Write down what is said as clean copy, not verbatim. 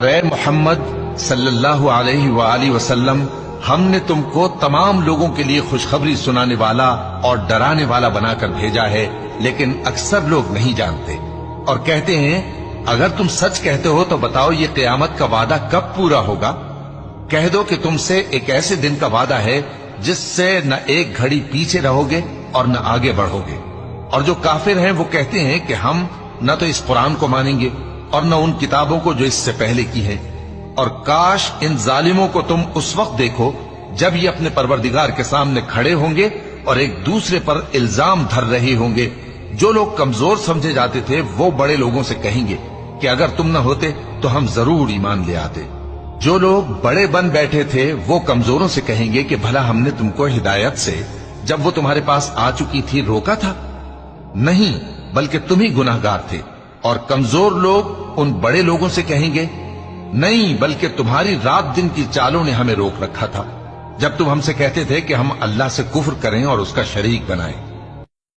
اے محمد صلی اللہ علیہ وآلہ وسلم، ہم نے تم کو تمام لوگوں کے لیے خوشخبری سنانے والا اور ڈرانے والا بنا کر بھیجا ہے، لیکن اکثر لوگ نہیں جانتے اور کہتے ہیں اگر تم سچ کہتے ہو تو بتاؤ یہ قیامت کا وعدہ کب پورا ہوگا؟ کہہ دو کہ تم سے ایک ایسے دن کا وعدہ ہے جس سے نہ ایک گھڑی پیچھے رہو گے اور نہ آگے بڑھو گے۔ اور جو کافر ہیں وہ کہتے ہیں کہ ہم نہ تو اس قرآن کو مانیں گے اور نہ ان کتابوں کو جو اس سے پہلے کی ہیں، اور کاش ان ظالموں کو تم اس وقت دیکھو جب یہ اپنے پروردگار کے سامنے کھڑے ہوں گے اور ایک دوسرے پر الزام دھر رہے ہوں گے۔ جو لوگ کمزور سمجھے جاتے تھے وہ بڑے لوگوں سے کہیں گے کہ اگر تم نہ ہوتے تو ہم ضرور ایمان لے آتے۔ جو لوگ بڑے بن بیٹھے تھے وہ کمزوروں سے کہیں گے کہ بھلا ہم نے تم کو ہدایت سے جب وہ تمہارے پاس آ چکی تھی روکا تھا؟ نہیں، بلکہ تم ہی گناہگار تھے۔ اور کمزور لوگ ان بڑے لوگوں سے کہیں گے نہیں، بلکہ تمہاری رات دن کی چالوں نے ہمیں روک رکھا تھا جب تم ہم سے کہتے تھے کہ ہم اللہ سے کفر کریں اور اس کا شریک بنائیں۔